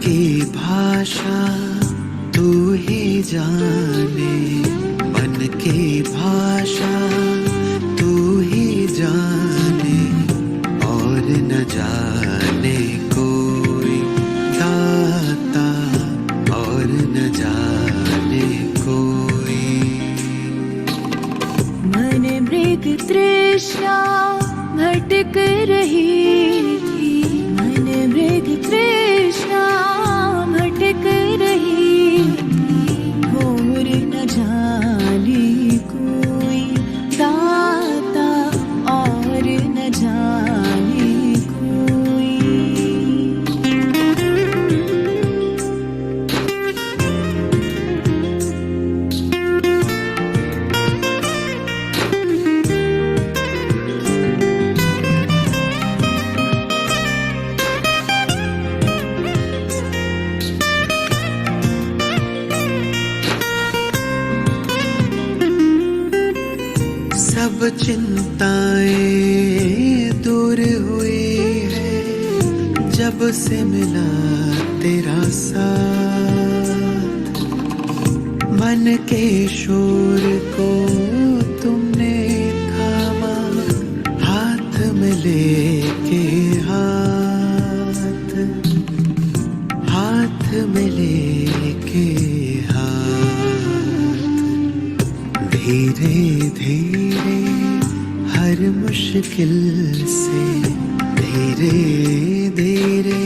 की भाषा तू ही जाने, मन की भाषा तू ही जाने, और न जाने कोई दाता, और न जाने कोई। मन मृग तृष्णा भटक रही थी, मन मृग तृष्णा भटक रही थी, और न जाने कोई दाता, और न जाने कोई। सब चिंताएं दूर हुई है, जब से मिला तेरा साथ। मन के शोर को तुमने थामा, हाथ में लेके हाथ, हाथ में लेके हाथ। धीरे धीरे हर मुश्किल से, धीरे धीरे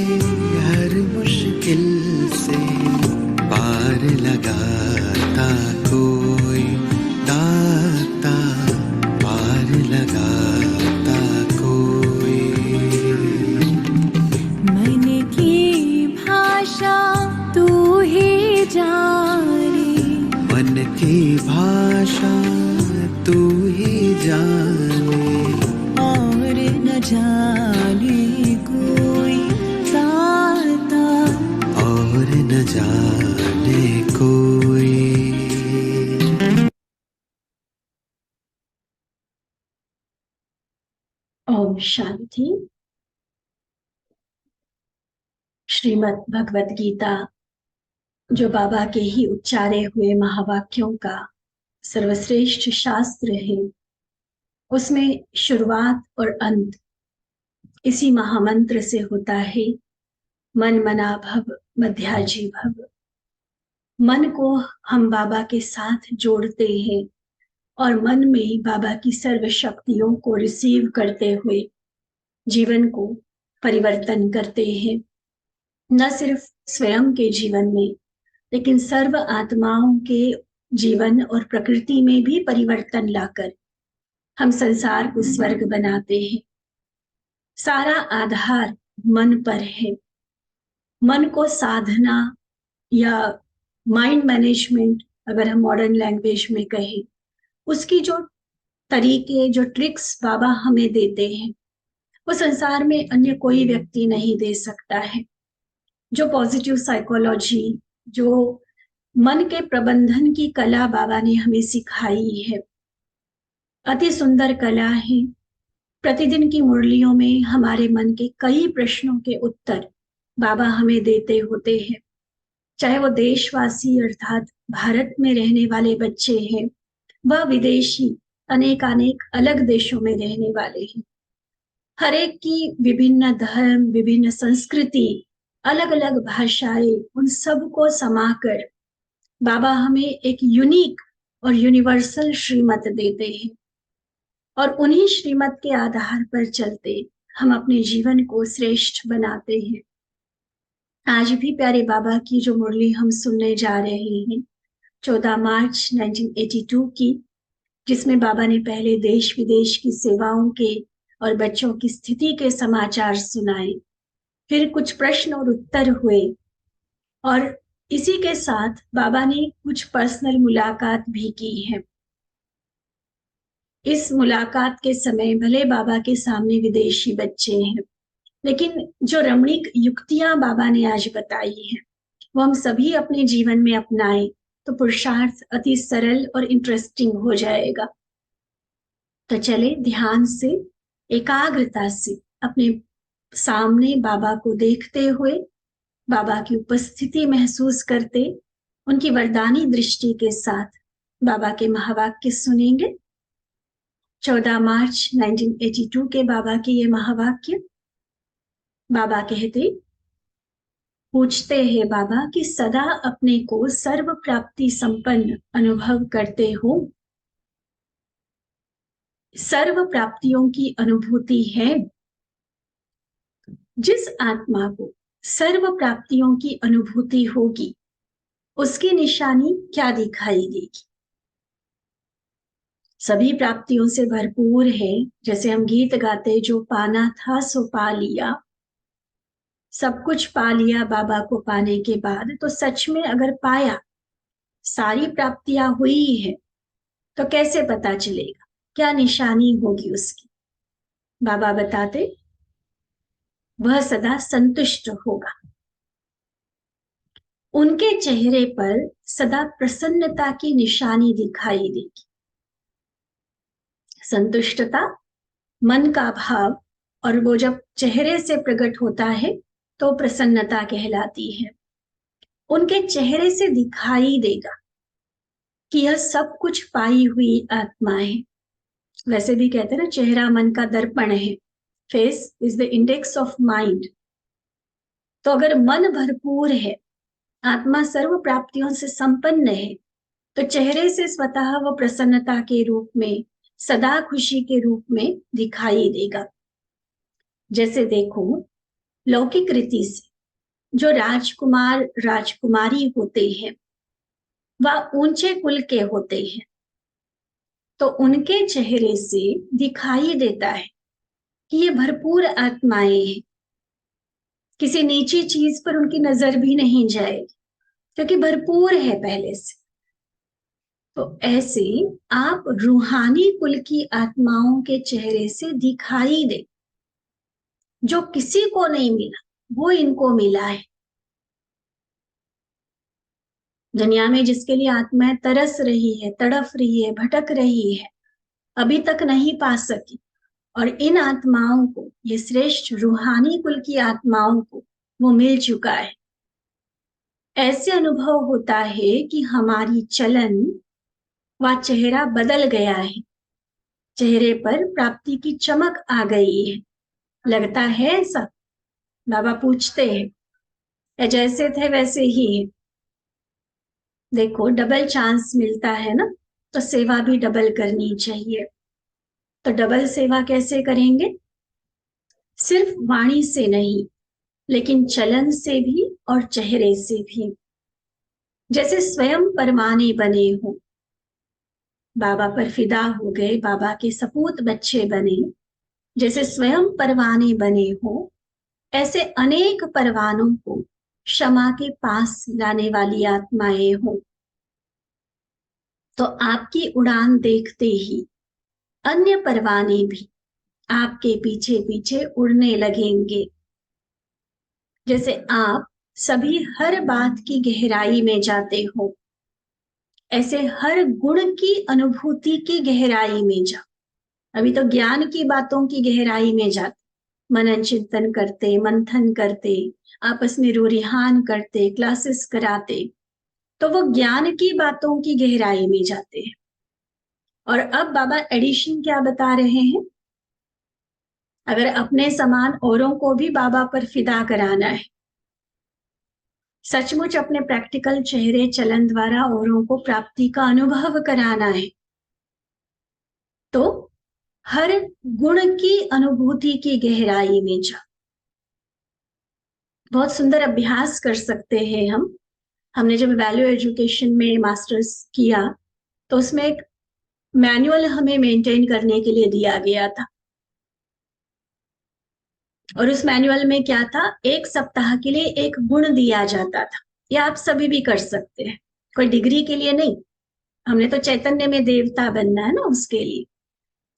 हर मुश्किल से, पार लगाता कोई दाता, पार लगाता कोई। मन की भाषा तू ही जाने, मन की भाषा तू ही जाने, और न जाने कोई दाता, और न जाने कोई। ओम शांति। श्रीमद् भगवत गीता, जो बाबा के ही उच्चारे हुए महावाक्यों का सर्वश्रेष्ठ शास्त्र है, उसमें शुरुआत और अंत इसी महामंत्र से होता है, मन मना भव मध्याजी भव। मन को हम बाबा के साथ जोड़ते हैं और मन में ही बाबा की सर्व शक्तियों को रिसीव करते हुए जीवन को परिवर्तन करते हैं। न सिर्फ स्वयं के जीवन में, लेकिन सर्व आत्माओं के जीवन और प्रकृति में भी परिवर्तन लाकर हम संसार को स्वर्ग बनाते हैं। सारा आधार मन पर है। मन को साधना या माइंड मैनेजमेंट, अगर हम मॉडर्न लैंग्वेज में कहें, उसकी जो तरीके, जो ट्रिक्स बाबा हमें देते हैं, वो संसार में अन्य कोई व्यक्ति नहीं दे सकता है। जो पॉजिटिव साइकोलॉजी, जो मन के प्रबंधन की कला बाबा ने हमें सिखाई है, अति सुंदर कला है। प्रतिदिन की मुरलियों में हमारे मन के कई प्रश्नों के उत्तर बाबा हमें देते होते हैं। चाहे वो देशवासी अर्थात भारत में रहने वाले बच्चे हैं, वह विदेशी अनेक अलग देशों में रहने वाले हैं। हर एक की विभिन्न धर्म, विभिन्न संस्कृति, अलग अलग भाषाएं, उन सब को समाकर बाबा हमें एक यूनिक और यूनिवर्सल श्रीमत देते हैं, और उन्हीं श्रीमत के आधार पर चलते हम अपने जीवन को श्रेष्ठ बनाते हैं। आज भी प्यारे बाबा की जो मुरली हम सुनने जा रहे हैं, 14 मार्च 1982 की, जिसमें बाबा ने पहले देश विदेश की सेवाओं के और बच्चों की स्थिति के समाचार सुनाए, फिर कुछ प्रश्न और उत्तर हुए, और इसी के साथ बाबा ने कुछ पर्सनल मुलाकात भी की है। इस मुलाकात के समय भले बाबा के सामने विदेशी बच्चे हैं, लेकिन जो रमणीक युक्तियां बाबा ने आज बताई हैं, वो हम सभी अपने जीवन में अपनाएं तो पुरुषार्थ अति सरल और इंटरेस्टिंग हो जाएगा। तो चले ध्यान से, एकाग्रता से अपने सामने बाबा को देखते हुए बाबा की उपस्थिति महसूस करते, उनकी वरदानी दृष्टि के साथ बाबा के महावाक्य सुनेंगे। 14 मार्च 1982 के बाबा के ये महावाक्य। बाबा कहते, पूछते हैं बाबा कि सदा अपने को सर्व प्राप्ति संपन्न अनुभव करते हो। सर्व प्राप्तियों की अनुभूति है। जिस आत्मा को सर्व प्राप्तियों की अनुभूति होगी, उसकी निशानी क्या दिखाई देगी? सभी प्राप्तियों से भरपूर है। जैसे हम गीत गाते, जो पाना था सो पा लिया। सब कुछ पा लिया बाबा को पाने के बाद। तो सच में अगर पाया, सारी प्राप्तियां हुई है, तो कैसे पता चलेगा? क्या निशानी होगी उसकी? बाबा बताते, वह सदा संतुष्ट होगा। उनके चेहरे पर सदा प्रसन्नता की निशानी दिखाई देगी। संतुष्टता मन का भाव, और वो जब चेहरे से प्रकट होता है तो प्रसन्नता कहलाती है। उनके चेहरे से दिखाई देगा कि यह सब कुछ पाई हुई आत्मा है। वैसे भी कहते हैं ना, चेहरा मन का दर्पण है। Face is the index of mind. तो अगर मन भरपूर है, आत्मा सर्व प्राप्तियों से संपन्न है, तो चेहरे से स्वतः वह प्रसन्नता के रूप में, सदा खुशी के रूप में दिखाई देगा। जैसे देखो, लौकिक रीति से जो राजकुमार राजकुमारी होते हैं, वह ऊंचे कुल के होते हैं, तो उनके चेहरे से दिखाई देता है कि ये भरपूर आत्माएं हैं। किसी नीची चीज पर उनकी नजर भी नहीं जाएगी, क्योंकि भरपूर है पहले से। तो ऐसे आप रूहानी कुल की आत्माओं के चेहरे से दिखाई दे। जो किसी को नहीं मिला, वो इनको मिला है। दुनिया में जिसके लिए आत्माएं तरस रही है, तड़फ रही है, भटक रही है, अभी तक नहीं पा सकी, और इन आत्माओं को, ये श्रेष्ठ रूहानी कुल की आत्माओं को वो मिल चुका है। ऐसे अनुभव होता है कि हमारी चलन व चेहरा बदल गया है। चेहरे पर प्राप्ति की चमक आ गई है। लगता है ऐसा? बाबा पूछते हैं, या जैसे थे वैसे ही है? देखो, डबल चांस मिलता है ना, तो सेवा भी डबल करनी चाहिए। तो डबल सेवा कैसे करेंगे? सिर्फ वाणी से नहीं, लेकिन चलन से भी और चेहरे से भी। जैसे स्वयं परवाने बने हो, बाबा पर फिदा हो गए, बाबा के सपूत बच्चे बने, जैसे स्वयं परवाने बने हो, ऐसे अनेक परवानों को क्षमा के पास लाने वाली आत्माएं हो। तो आपकी उड़ान देखते ही अन्य परवाने भी आपके पीछे पीछे उड़ने लगेंगे। जैसे आप सभी हर बात की गहराई में जाते हो, ऐसे हर गुण की अनुभूति की गहराई में जाओ। अभी तो ज्ञान की बातों की गहराई में जाते, मनन चिंतन करते, मंथन करते, आपस में रूरिहान करते, क्लासेस कराते, तो वो ज्ञान की बातों की गहराई में जाते हैं। और अब बाबा एडिशन क्या बता रहे हैं? अगर अपने समान औरों को भी बाबा पर फिदा कराना है, सचमुच अपने प्रैक्टिकल चेहरे चलन द्वारा औरों को प्राप्ति का अनुभव कराना है, तो हर गुण की अनुभूति की गहराई में जा। बहुत सुंदर अभ्यास कर सकते हैं हम। हमने जब वैल्यू एजुकेशन में मास्टर्स किया, तो उसमें एक मैनुअल हमें मेंटेन करने के लिए दिया गया था। और उस मैनुअल में क्या था? 1 सप्ताह के लिए एक गुण दिया जाता था। या आप सभी भी कर सकते हैं, कोई डिग्री के लिए नहीं। हमने तो चैतन्य में देवता बनना है ना, उसके लिए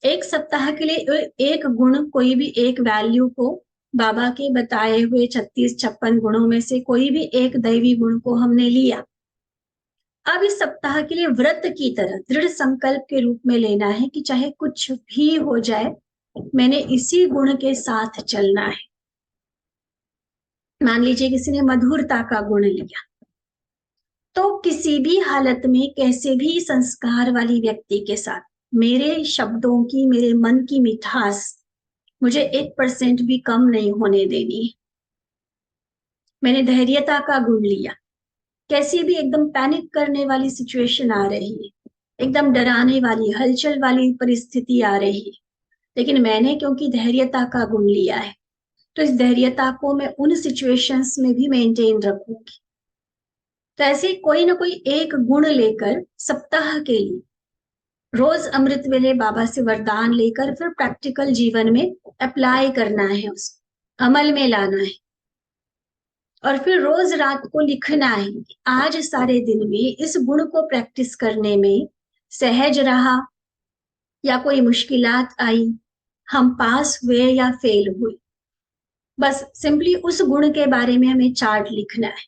1 सप्ताह के लिए एक गुण, कोई भी एक वैल्यू को, बाबा के बताए हुए 36-56 गुणों में से कोई भी एक दैवी गुण को हमने लिया। अब इस सप्ताह के लिए व्रत की तरह दृढ़ संकल्प के रूप में लेना है कि चाहे कुछ भी हो जाए, मैंने इसी गुण के साथ चलना है। मान लीजिए किसी ने मधुरता का गुण लिया, तो किसी भी हालत में कैसे भी संस्कार वाली व्यक्ति के साथ मेरे शब्दों की, मेरे मन की मिठास मुझे 1% भी कम नहीं होने देनी है। मैंने धैर्यता का गुण लिया, कैसी भी एकदम पैनिक करने वाली सिचुएशन आ रही है, एकदम डराने वाली, हलचल वाली परिस्थिति आ रही है, लेकिन मैंने क्योंकि धैर्यता का गुण लिया है, तो इस धैर्यता को मैं उन सिचुएशंस में भी मेंटेन रखूंगी। तो ऐसे कोई ना कोई एक गुण लेकर सप्ताह के लिए रोज अमृत वेले बाबा से वरदान लेकर फिर प्रैक्टिकल जीवन में अप्लाई करना है, उसको अमल में लाना है। और फिर रोज रात को लिखना है कि आज सारे दिन में इस गुण को प्रैक्टिस करने में सहज रहा या कोई मुश्किलात आई, हम पास हुए या फेल हुए, बस सिंपली उस गुण के बारे में हमें चार्ट लिखना है।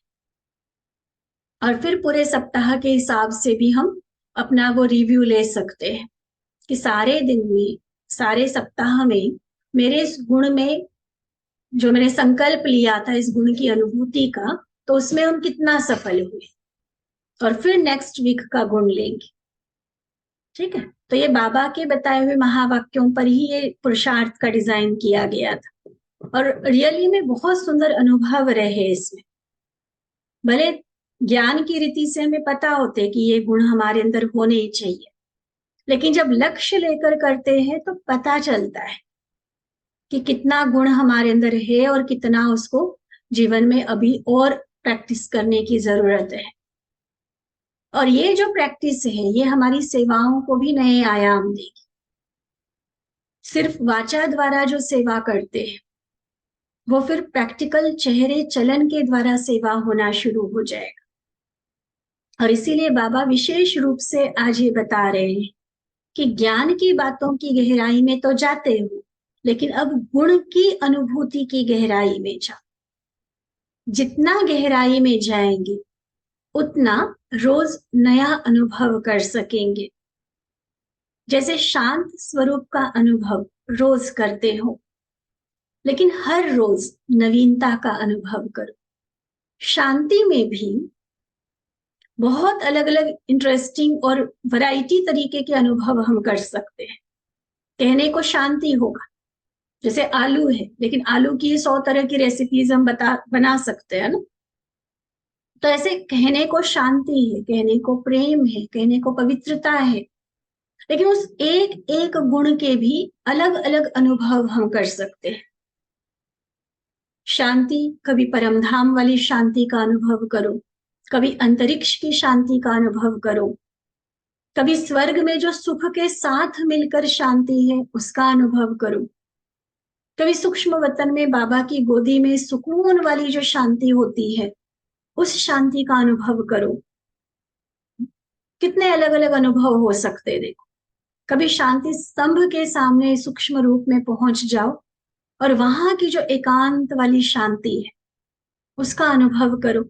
और फिर पूरे सप्ताह के हिसाब से भी हम अपना वो रिव्यू ले सकते हैं कि सारे दिन में, सारे सप्ताह में मेरे इस गुण में जो मैंने संकल्प लिया था, इस गुण की अनुभूति का, तो उसमें हम कितना सफल हुए, और फिर नेक्स्ट वीक का गुण लेंगे। ठीक है, तो ये बाबा के बताए हुए महावाक्यों पर ही ये पुरुषार्थ का डिजाइन किया गया था, और रियली में बहुत सुंदर अनुभव रहे इसमें। भले ज्ञान की रीति से हमें पता होते कि ये गुण हमारे अंदर होने ही चाहिए, लेकिन जब लक्ष्य लेकर करते हैं तो पता चलता है कि कितना गुण हमारे अंदर है और कितना उसको जीवन में अभी और प्रैक्टिस करने की जरूरत है। और ये जो प्रैक्टिस है ये हमारी सेवाओं को भी नए आयाम देगी। सिर्फ वाचा द्वारा जो सेवा करते हैं वो फिर प्रैक्टिकल चेहरे चलन के द्वारा सेवा होना शुरू हो जाएगा। और इसीलिए बाबा विशेष रूप से आज ये बता रहे हैं कि ज्ञान की बातों की गहराई में तो जाते हो, लेकिन अब गुण की अनुभूति की गहराई में जाओ। जितना गहराई में जाएंगे उतना रोज नया अनुभव कर सकेंगे। जैसे शांत स्वरूप का अनुभव रोज करते हो, लेकिन हर रोज नवीनता का अनुभव करो। शांति में भी बहुत अलग अलग इंटरेस्टिंग और वैरायटी तरीके के अनुभव हम कर सकते हैं। कहने को शांति होगा, जैसे आलू है, लेकिन आलू की 100 तरह की रेसिपीज हम बना सकते हैं ना। तो ऐसे कहने को शांति है, कहने को प्रेम है, कहने को पवित्रता है, लेकिन उस एक एक गुण के भी अलग अलग अनुभव हम कर सकते हैं। शांति, कभी परमधाम वाली शांति का अनुभव करो, कभी अंतरिक्ष की शांति का अनुभव करो, कभी स्वर्ग में जो सुख के साथ मिलकर शांति है उसका अनुभव करो, कभी सूक्ष्म वतन में बाबा की गोदी में सुकून वाली जो शांति होती है उस शांति का अनुभव करो। कितने अलग अलग अनुभव हो सकते हैं। देखो, कभी शांति स्तंभ के सामने सूक्ष्म रूप में पहुंच जाओ और वहां की जो एकांत वाली शांति है उसका अनुभव करो।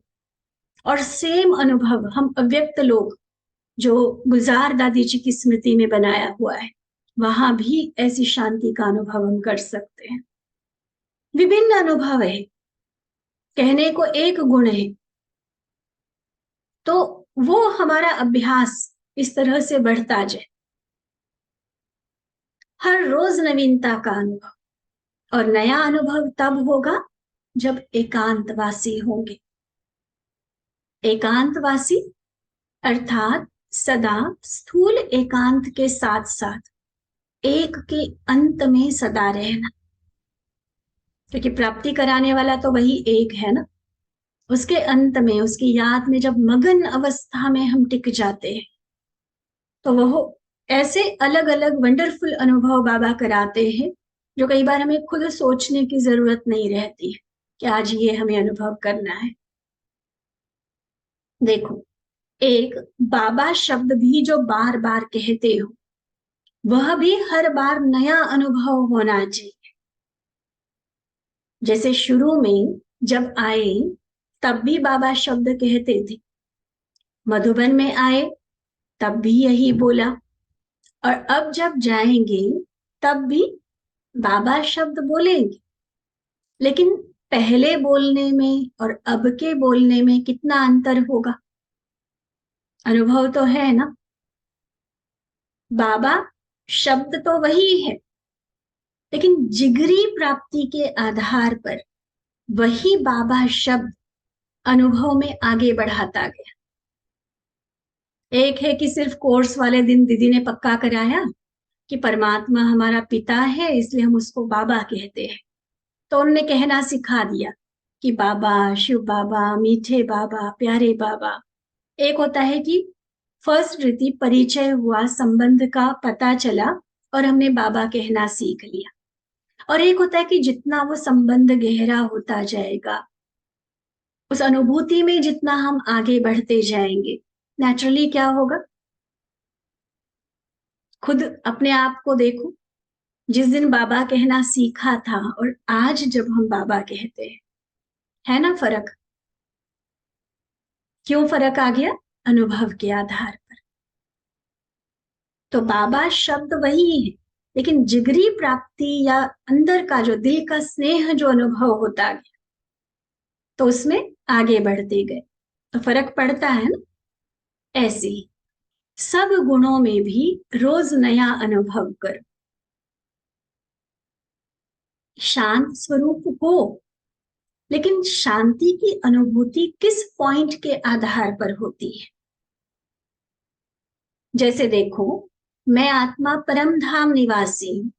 और सेम अनुभव हम अव्यक्त लोग जो गुलजार दादी जी की स्मृति में बनाया हुआ है, वहां भी ऐसी शांति का अनुभव हम कर सकते हैं। विभिन्न अनुभव है, कहने को एक गुण है, तो वो हमारा अभ्यास इस तरह से बढ़ता जाए। हर रोज नवीनता का अनुभव, और नया अनुभव तब होगा जब एकांतवासी होंगे। एकांतवासी अर्थात सदा स्थूल एकांत के साथ साथ एक के अंत में सदा रहना, क्योंकि प्राप्ति कराने वाला तो वही एक है ना। उसके अंत में, उसकी याद में जब मगन अवस्था में हम टिक जाते हैं तो वह ऐसे अलग अलग वंडरफुल अनुभव बाबा कराते हैं जो कई बार हमें खुद सोचने की जरूरत नहीं रहती कि आज ये हमें अनुभव करना है। देखो, एक बाबा शब्द भी जो बार बार कहते हो वह भी हर बार नया अनुभव होना चाहिए। जैसे शुरू में जब आए तब भी बाबा शब्द कहते थे, मधुबन में आए तब भी यही बोला, और अब जब जाएंगे तब भी बाबा शब्द बोलेंगे, लेकिन पहले बोलने में और अब के बोलने में कितना अंतर होगा? अनुभव तो है ना। बाबा शब्द तो वही है, लेकिन जिगरी प्राप्ति के आधार पर वही बाबा शब्द अनुभव में आगे बढ़ाता गया। एक है कि सिर्फ कोर्स वाले दिन दीदी ने पक्का कराया कि परमात्मा हमारा पिता है, इसलिए हम उसको बाबा कहते हैं, तो उन्होंने कहना सिखा दिया कि बाबा, शिव बाबा, मीठे बाबा, प्यारे बाबा। एक होता है कि फर्स्ट रीति परिचय हुआ, संबंध का पता चला और हमने बाबा कहना सीख लिया। और एक होता है कि जितना वो संबंध गहरा होता जाएगा, उस अनुभूति में जितना हम आगे बढ़ते जाएंगे, नेचुरली क्या होगा? खुद अपने आप को देखो, जिस दिन बाबा कहना सीखा था और आज जब हम बाबा कहते हैं, है ना फर्क? क्यों फर्क आ गया? अनुभव के आधार पर। तो बाबा शब्द वही है, लेकिन जिगरी प्राप्ति या अंदर का जो दिल का स्नेह जो अनुभव होता गया, तो उसमें आगे बढ़ते गए, तो फर्क पड़ता है ना। ऐसे ही सब गुणों में भी रोज नया अनुभव करो। शांत स्वरूप हो, लेकिन शांति की अनुभूति किस पॉइंट के आधार पर होती है? जैसे देखो, मैं आत्मा परम धाम निवासी हूं,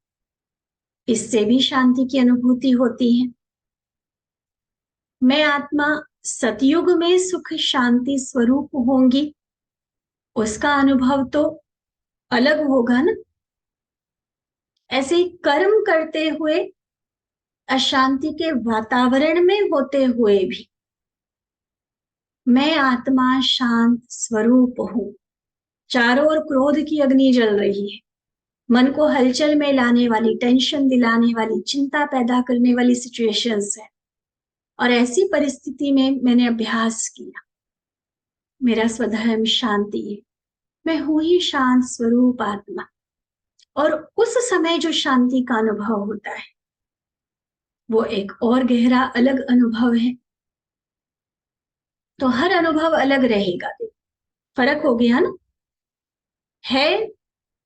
इससे भी शांति की अनुभूति होती है। मैं आत्मा सतयुग में सुख शांति स्वरूप होंगी, उसका अनुभव तो अलग होगा ना। ऐसे ही कर्म करते हुए, अशांति के वातावरण में होते हुए भी मैं आत्मा शांत स्वरूप हूं। चारों ओर क्रोध की अग्नि जल रही है, मन को हलचल में लाने वाली, टेंशन दिलाने वाली, चिंता पैदा करने वाली सिचुएशंस है, और ऐसी परिस्थिति में मैंने अभ्यास किया, मेरा स्वधर्म शांति है, मैं हूं ही शांत स्वरूप आत्मा। और उस समय जो शांति का अनुभव होता है, वो एक और गहरा अलग अनुभव है। तो हर अनुभव अलग रहेगा, फर्क हो गया ना। है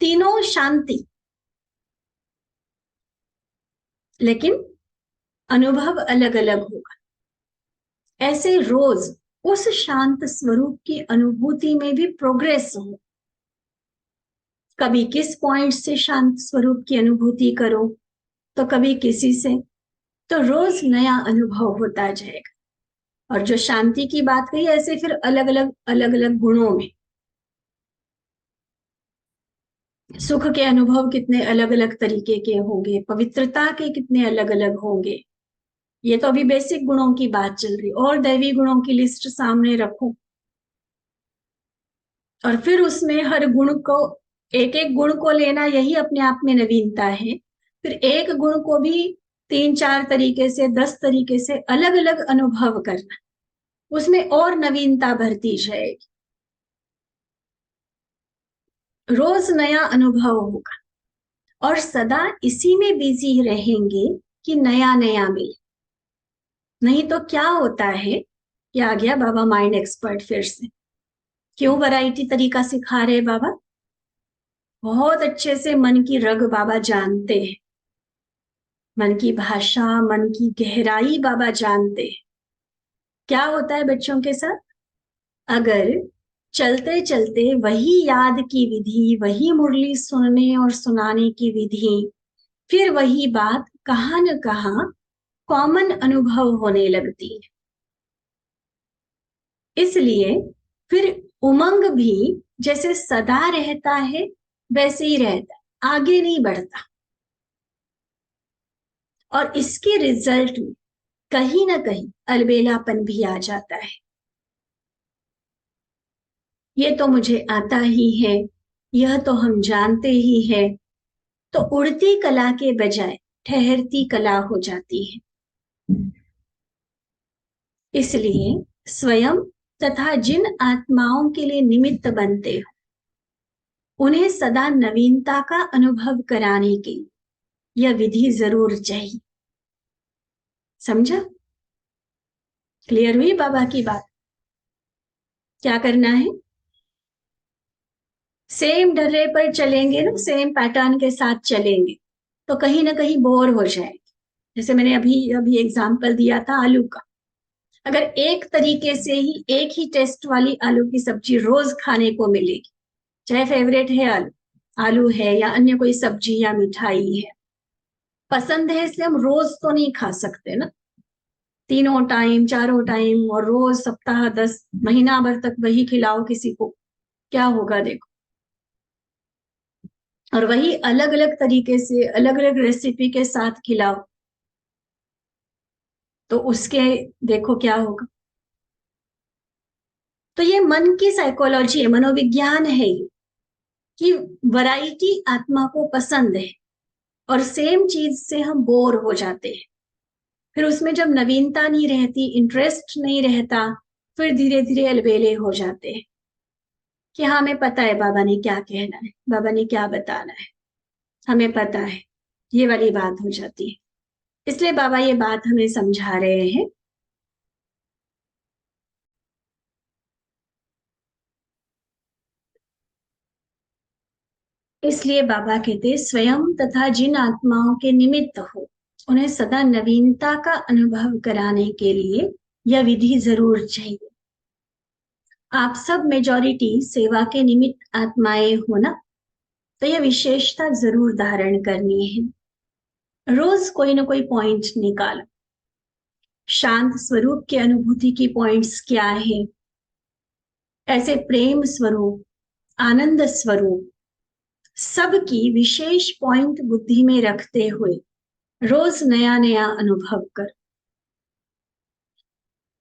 तीनों शांति, लेकिन अनुभव अलग अलग होगा। ऐसे रोज उस शांत स्वरूप की अनुभूति में भी प्रोग्रेस हो। कभी किस पॉइंट से शांत स्वरूप की अनुभूति करो, तो कभी किसी से, तो रोज नया अनुभव होता जाएगा। और जो शांति की बात कही, ऐसे फिर अलग अलग गुणों में सुख के अनुभव कितने अलग अलग तरीके के होंगे, पवित्रता के कितने अलग अलग होंगे। ये तो अभी बेसिक गुणों की बात चल रही, और दैवी गुणों की लिस्ट सामने रखो, और फिर उसमें हर गुण को, एक एक गुण को लेना, यही अपने आप में नवीनता है। फिर एक गुण को भी 3-4 तरीके से, 10 तरीके से अलग अलग अनुभव करना, उसमें और नवीनता भरती जाएगी। रोज नया अनुभव होगा, और सदा इसी में बिजी रहेंगे कि नया नया मिले। नहीं तो क्या होता है कि आ गया बाबा माइंड एक्सपर्ट फिर से। क्यों वैरायटी तरीका सिखा रहे बाबा? बहुत अच्छे से मन की रग बाबा जानते हैं, मन की भाषा, मन की गहराई बाबा जानते हैं। क्या होता है बच्चों के साथ? अगर चलते चलते वही याद की विधि, वही मुरली सुनने और सुनाने की विधि, फिर वही बात कहां न कहां कॉमन अनुभव होने लगती है। इसलिए फिर उमंग भी जैसे सदा रहता है, वैसे ही रहता है, आगे नहीं बढ़ता। और इसके रिजल्ट में कहीं ना कहीं अलबेलापन भी आ जाता है। ये तो मुझे आता ही है, यह तो हम जानते ही है, तो उड़ती कला के बजाय ठहरती कला हो जाती है। इसलिए स्वयं तथा जिन आत्माओं के लिए निमित्त बनते हो, उन्हें सदा नवीनता का अनुभव कराने के लिए यह विधि जरूर चाहिए। समझा? क्लियर हुई बाबा की बात? क्या करना है? सेम डर्रे पर चलेंगे ना, सेम पैटर्न के साथ चलेंगे तो कहीं ना कहीं बोर हो जाएंगे। जैसे मैंने अभी अभी एग्जांपल दिया था आलू का। अगर एक तरीके से ही एक ही टेस्ट वाली आलू की सब्जी रोज खाने को मिलेगी, चाहे फेवरेट है आलू, आलू है या अन्य कोई सब्जी या मिठाई है, पसंद है इसलिए हम रोज तो नहीं खा सकते ना, तीनों टाइम चारों टाइम और रोज सप्ताह 10 महीना भर तक वही खिलाओ किसी को, क्या होगा देखो। और वही अलग अलग तरीके से अलग अलग रेसिपी के साथ खिलाओ तो उसके देखो क्या होगा। तो ये मन की साइकोलॉजी है, मनोविज्ञान है ये, कि वैरायटी आत्मा को पसंद है और सेम चीज से हम बोर हो जाते हैं। फिर उसमें जब नवीनता नहीं रहती, इंटरेस्ट नहीं रहता, फिर धीरे धीरे अलबेले हो जाते हैं कि हाँ हमें पता है बाबा ने क्या कहना है, बाबा ने क्या बताना है, हमें पता है, ये वाली बात हो जाती है। इसलिए बाबा ये बात हमें समझा रहे हैं। इसलिए बाबा कहते स्वयं तथा जिन आत्माओं के निमित्त हो उन्हें सदा नवीनता का अनुभव कराने के लिए यह विधि जरूर चाहिए। आप सब मेजॉरिटी सेवा के निमित्त आत्माएं हो ना, तो यह विशेषता जरूर धारण करनी है। रोज कोई ना कोई पॉइंट निकालो। शांत स्वरूप की अनुभूति की पॉइंट्स क्या है, ऐसे प्रेम स्वरूप, आनंद स्वरूप, सबकी विशेष पॉइंट बुद्धि में रखते हुए रोज नया नया अनुभव कर।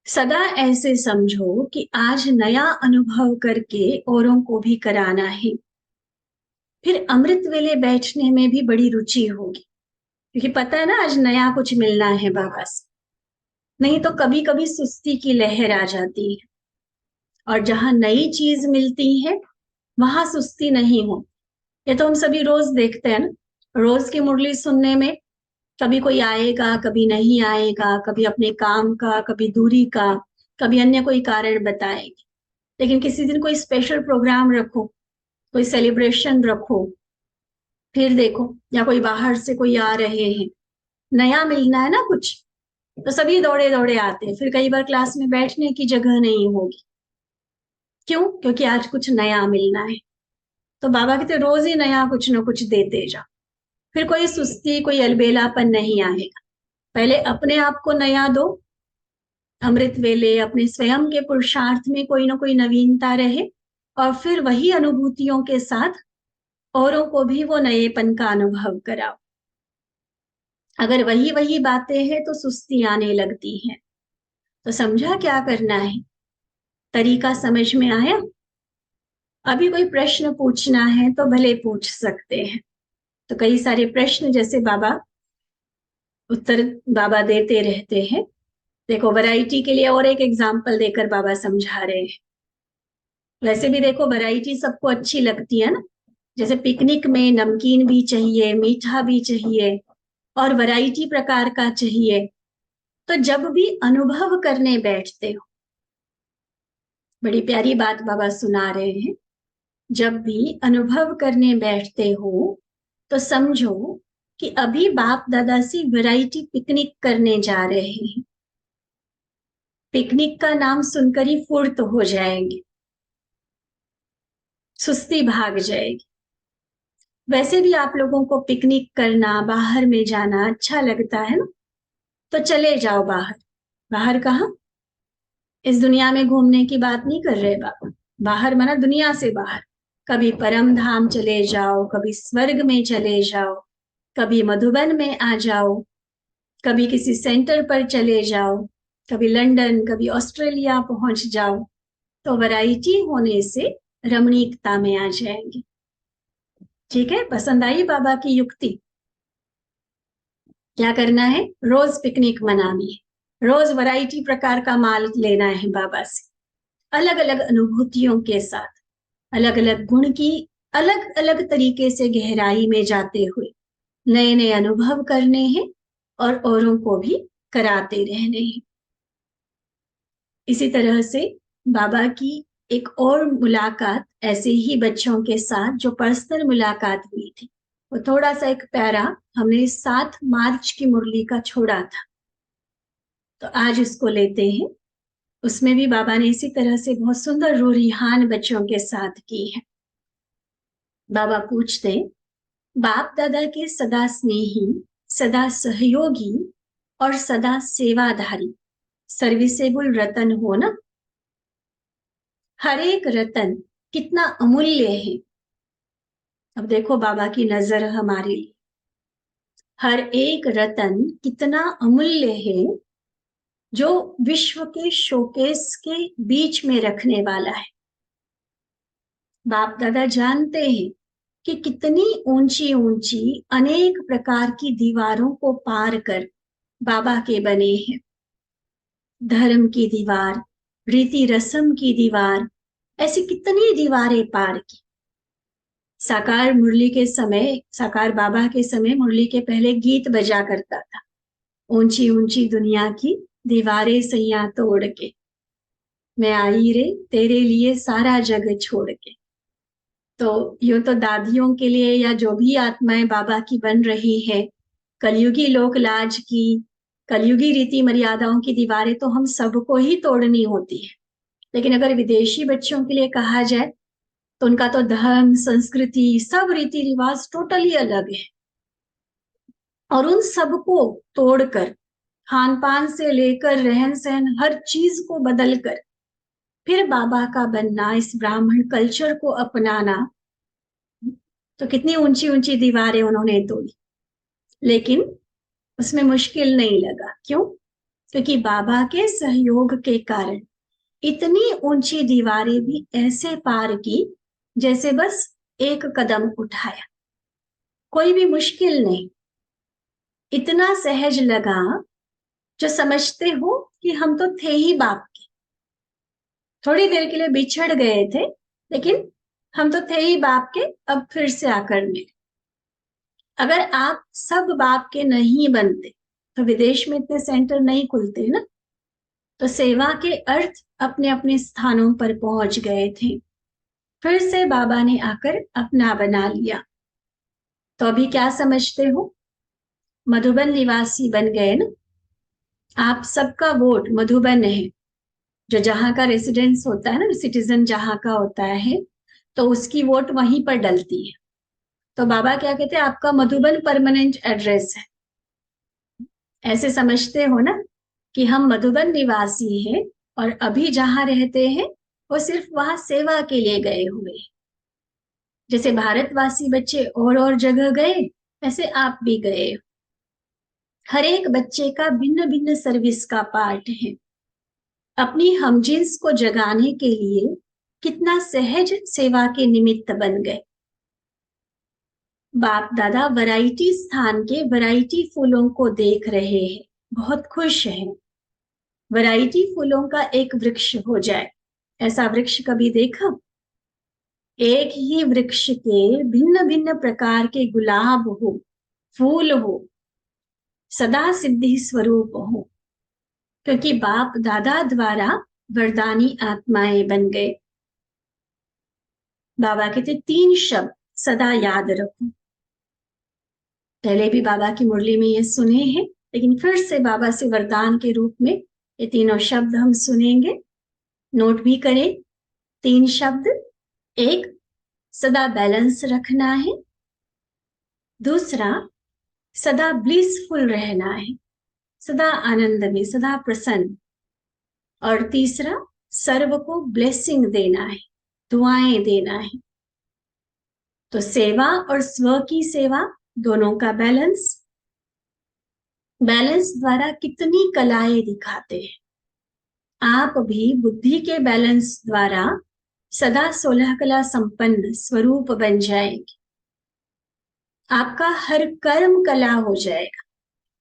सदा ऐसे समझो कि आज नया अनुभव करके औरों को भी कराना है। फिर अमृत वेले बैठने में भी बड़ी रुचि होगी, क्योंकि पता है ना आज नया कुछ मिलना है बाबा से। नहीं तो कभी कभी सुस्ती की लहर आ जाती है, और जहां नई चीज मिलती है वहां सुस्ती नहीं हो। ये तो हम सभी रोज देखते हैं ना, रोज की मुरली सुनने में कभी कोई आएगा, कभी नहीं आएगा, कभी अपने काम का, कभी दूरी का, कभी अन्य कोई कारण बताएंगे। लेकिन किसी दिन कोई स्पेशल प्रोग्राम रखो, कोई सेलिब्रेशन रखो, फिर देखो, या कोई बाहर से कोई आ रहे हैं, नया मिलना है ना कुछ, तो सभी दौड़े दौड़े आते हैं। फिर कई बार क्लास में बैठने की जगह नहीं होगी। क्यों? क्योंकि आज कुछ नया मिलना है। तो बाबा कहते रोज ही नया कुछ ना कुछ देते जाओ, फिर कोई सुस्ती कोई अलबेलापन नहीं आएगा। पहले अपने आप को नया दो, अमृत वेले अपने स्वयं के पुरुषार्थ में कोई ना कोई नवीनता रहे, और फिर वही अनुभूतियों के साथ औरों को भी वो नएपन का अनुभव कराओ। अगर वही वही बातें हैं तो सुस्ती आने लगती है। तो समझा क्या करना है? तरीका समझ में आया? अभी कोई प्रश्न पूछना है तो भले पूछ सकते हैं। तो कई सारे प्रश्न जैसे बाबा उत्तर बाबा देते रहते हैं। देखो वैरायटी के लिए और एक एग्जाम्पल देकर बाबा समझा रहे हैं। वैसे भी देखो वैरायटी सबको अच्छी लगती है ना, जैसे पिकनिक में नमकीन भी चाहिए, मीठा भी चाहिए और वैरायटी प्रकार का चाहिए। तो जब भी अनुभव करने बैठते हो, बड़ी प्यारी बात बाबा सुना रहे हैं, जब भी अनुभव करने बैठते हो तो समझो कि अभी बाप दादा से वैरायटी पिकनिक करने जा रहे हैं। पिकनिक का नाम सुनकर ही फुर्त हो जाएंगे, सुस्ती भाग जाएगी। वैसे भी आप लोगों को पिकनिक करना, बाहर में जाना अच्छा लगता है ना, तो चले जाओ बाहर। बाहर कहाँ? इस दुनिया में घूमने की बात नहीं कर रहे बाबा, बाहर माना दुनिया से बाहर। कभी परम धाम चले जाओ, कभी स्वर्ग में चले जाओ, कभी मधुबन में आ जाओ, कभी किसी सेंटर पर चले जाओ, कभी लंदन, कभी ऑस्ट्रेलिया पहुंच जाओ। तो वैरायटी होने से रमणीकता में आ जाएंगे। ठीक है? पसंद आई बाबा की युक्ति? क्या करना है? रोज पिकनिक मनानी है, रोज वैरायटी प्रकार का माल लेना है बाबा से, अलग अलग अनुभूतियों के साथ, अलग अलग गुण की अलग अलग तरीके से गहराई में जाते हुए नए नए अनुभव करने हैं और औरों को भी कराते रहने हैं। इसी तरह से बाबा की एक और मुलाकात ऐसे ही बच्चों के साथ जो पर्सनल मुलाकात हुई थी, वो थोड़ा सा एक प्यारा हमने 7 मार्च की मुरली का छोड़ा था, तो आज उसको लेते हैं। उसमें भी बाबा ने इसी तरह से बहुत सुंदर रूहान बच्चों के साथ की है। बाबा पूछते, बाप दादा के सदा स्नेही, सदा सहयोगी और सदा सेवाधारी सर्विसेबल रतन हो ना। हर एक रतन कितना अमूल्य है। अब देखो बाबा की नजर हमारे लिए, हर एक रतन कितना अमूल्य है जो विश्व के शोकेस के बीच में रखने वाला है। बाप दादा जानते हैं कि कितनी ऊंची ऊंची अनेक प्रकार की दीवारों को पार कर बाबा के बने हैं। धर्म की दीवार, रीति रस्म की दीवार, ऐसी कितनी दीवारें पार की। साकार मुरली के समय, साकार बाबा के समय मुरली के पहले गीत बजा करता था, ऊंची ऊंची दुनिया की दीवारें सैया तोड़ के, मैं आई रे तेरे लिए सारा जग छोड़ के। तो यूं तो दादियों के लिए या जो भी आत्माएं बाबा की बन रही है, कलयुगी लोक लाज की, कलयुगी रीति मर्यादाओं की दीवारें तो हम सबको ही तोड़नी होती है। लेकिन अगर विदेशी बच्चों के लिए कहा जाए तो उनका तो धर्म, संस्कृति, सब रीति रिवाज टोटली अलग है, और उन सबको तोड़कर, खान पान से लेकर रहन सहन हर चीज को बदल कर फिर बाबा का बनना, इस ब्राह्मण कल्चर को अपनाना, तो कितनी ऊंची ऊंची दीवारें उन्होंने तोड़ी। लेकिन उसमें मुश्किल नहीं लगा। क्यों? क्योंकि बाबा के सहयोग के कारण इतनी ऊंची दीवारें भी ऐसे पार की जैसे बस एक कदम उठाया, कोई भी मुश्किल नहीं। इतना सहज लगा जो समझते हो कि हम तो थे ही बाप के, थोड़ी देर के लिए बिछड़ गए थे लेकिन हम तो थे ही बाप के, अब फिर से आकर मिले। अगर आप सब बाप के नहीं बनते तो विदेश में इतने सेंटर नहीं खुलते ना। तो सेवा के अर्थ अपने अपने स्थानों पर पहुंच गए थे, फिर से बाबा ने आकर अपना बना लिया। तो अभी क्या समझते हो? मधुबन निवासी बन गए ना। आप सबका वोट मधुबन है, जो जहां का रेसिडेंस होता है ना, सिटीजन जहां का होता है, तो उसकी वोट वहीं पर डलती है। तो बाबा क्या कहते हैं, आपका मधुबन परमानेंट एड्रेस है। ऐसे समझते हो ना कि हम मधुबन निवासी हैं और अभी जहां रहते हैं वो सिर्फ वहां सेवा के लिए गए हुए हैं। जैसे भारतवासी बच्चे और जगह गए, ऐसे आप भी गए। हर एक बच्चे का भिन्न भिन्न सर्विस का पार्ट है। अपनी हमजिन्स को जगाने के लिए कितना सहज सेवा के निमित्त बन गए। बाप दादा वैरायटी स्थान के वैरायटी फूलों को देख रहे हैं, बहुत खुश हैं। वैरायटी फूलों का एक वृक्ष हो जाए, ऐसा वृक्ष कभी देखा? एक ही वृक्ष के भिन्न भिन्न प्रकार के गुलाब हो, फूल हो, सदा सिद्धि स्वरूप हो, क्योंकि बाप दादा द्वारा वरदानी आत्माएं बन गए। बाबा कहते 3 शब्द सदा याद रखो। पहले भी बाबा की मुरली में ये सुने हैं, लेकिन फिर से बाबा से वरदान के रूप में ये तीनों शब्द हम सुनेंगे। नोट भी करें। 3 शब्द। एक, सदा बैलेंस रखना है। दूसरा, सदा ब्लिसफुल रहना है, सदा आनंद में, सदा प्रसन्न। और तीसरा, सर्व को ब्लेसिंग देना है, दुआएं देना है। तो सेवा और स्व की सेवा दोनों का बैलेंस। बैलेंस द्वारा कितनी कलाएं दिखाते हैं। आप भी बुद्धि के बैलेंस द्वारा सदा 16 कला संपन्न स्वरूप बन जाएंगे। आपका हर कर्म कला हो जाएगा।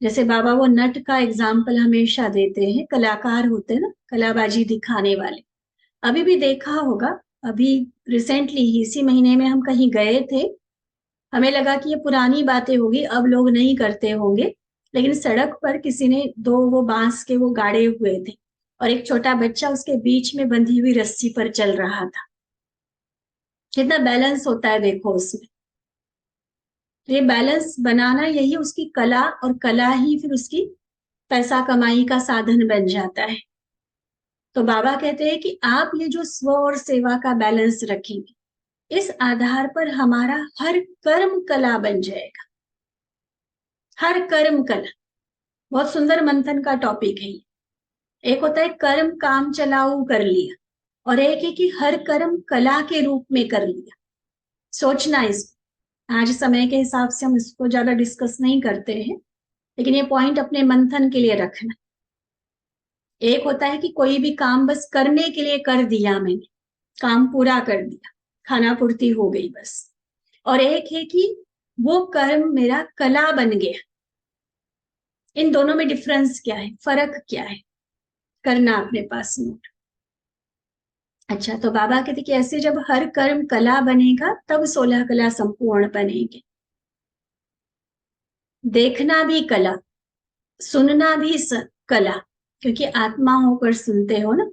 जैसे बाबा वो नट का एग्जाम्पल हमेशा देते हैं, कलाकार होते हैं ना, कलाबाजी दिखाने वाले। अभी भी देखा होगा, अभी रिसेंटली ही इसी महीने में हम कहीं गए थे, हमें लगा कि ये पुरानी बातें होगी, अब लोग नहीं करते होंगे, लेकिन सड़क पर किसी ने 2 वो बांस के वो गाड़े हुए थे और एक छोटा बच्चा उसके बीच में बंधी हुई रस्सी पर चल रहा था। कितना बैलेंस होता है देखो उसमें। ये बैलेंस बनाना यही उसकी कला, और कला ही फिर उसकी पैसा कमाई का साधन बन जाता है। तो बाबा कहते हैं कि आप ये जो स्व और सेवा का बैलेंस रखेंगे, इस आधार पर हमारा हर कर्म कला बन जाएगा। हर कर्म कला, बहुत सुंदर मंथन का टॉपिक है ये। एक होता है कर्म काम चलाऊ कर लिया, और एक है कि हर कर्म कला के रूप में कर लिया। सोचना इसको, आज समय के हिसाब से हम इसको ज्यादा डिस्कस नहीं करते हैं, लेकिन ये पॉइंट अपने मंथन के लिए रखना। एक होता है कि कोई भी काम बस करने के लिए कर दिया, मैंने काम पूरा कर दिया, खाना पूर्ति हो गई बस। और एक है कि वो कर्म मेरा कला बन गया। इन दोनों में डिफरेंस क्या है, फर्क क्या है, करना अपने पास नोट। अच्छा, तो बाबा कहते कि ऐसे जब हर कर्म कला बनेगा तब 16 कला संपूर्ण बनेंगे। देखना भी कला, सुनना भी कला, क्योंकि आत्मा होकर सुनते हो ना।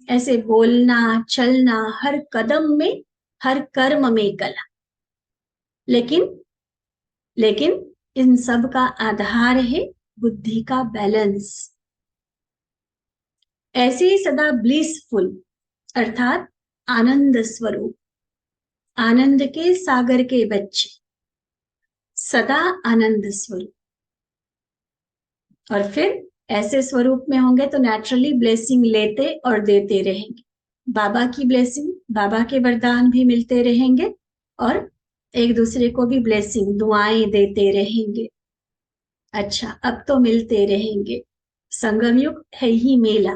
ऐसे बोलना चलना, हर कदम में हर कर्म में कला। लेकिन इन सब का आधार है बुद्धि का बैलेंस। ऐसे ही सदा ब्लिसफुल अर्थात आनंद स्वरूप, आनंद के सागर के बच्चे, सदा आनंद स्वरूप। और फिर ऐसे स्वरूप में होंगे तो नेचुरली ब्लेसिंग लेते और देते रहेंगे। बाबा की ब्लेसिंग, बाबा के वरदान भी मिलते रहेंगे, और एक दूसरे को भी ब्लेसिंग दुआएं देते रहेंगे। अच्छा, अब तो मिलते रहेंगे। संगम युग है ही मेला,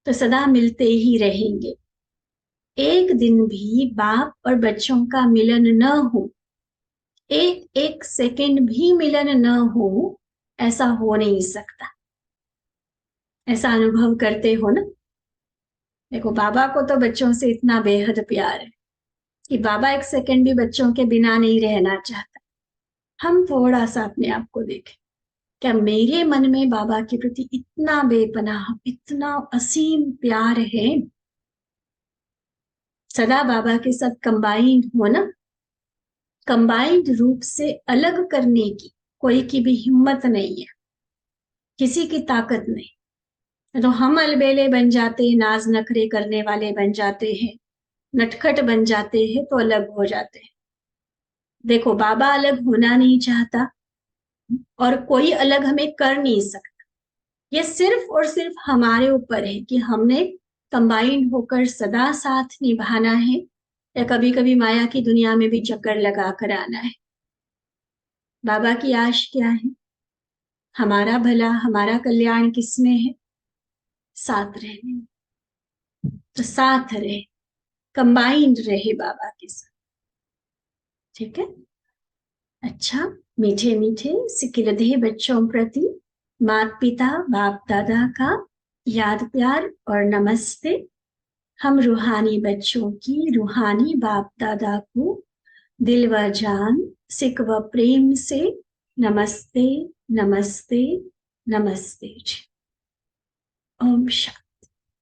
तो सदा मिलते ही रहेंगे। एक दिन भी बाप और बच्चों का मिलन न हो, एक एक सेकंड भी मिलन न हो, ऐसा हो नहीं सकता। ऐसा अनुभव करते हो ना। देखो, बाबा को तो बच्चों से इतना बेहद प्यार है कि बाबा एक सेकंड भी बच्चों के बिना नहीं रहना चाहता। हम थोड़ा सा अपने आप को देखें, क्या मेरे मन में बाबा के प्रति इतना बेपनाह, इतना असीम प्यार है? सदा बाबा के साथ कंबाइंड हो ना। कंबाइंड रूप से अलग करने की कोई की भी हिम्मत नहीं है, किसी की ताकत नहीं। तो हम अलबेले बन जाते हैं, नाज नखरे करने वाले बन जाते हैं, नटखट बन जाते हैं, तो अलग हो जाते हैं। देखो, बाबा अलग होना नहीं चाहता, और कोई अलग हमें कर नहीं सकता। ये सिर्फ और सिर्फ हमारे ऊपर है कि हमने कंबाइंड होकर सदा साथ निभाना है, या कभी कभी माया की दुनिया में भी चक्कर लगा कर आना है। बाबा की आश क्या है? हमारा भला, हमारा कल्याण किसमें है? साथ रहने में। तो साथ रहे, कंबाइंड रहे बाबा के साथ। ठीक है। अच्छा, मीठे मीठे सिकिलधे बच्चों प्रति माता पिता बाप दादा का याद प्यार और नमस्ते। हम रूहानी बच्चों की रूहानी बाप दादा को दिल व जान, सिक व प्रेम से नमस्ते नमस्ते नमस्ते। ओम शांति।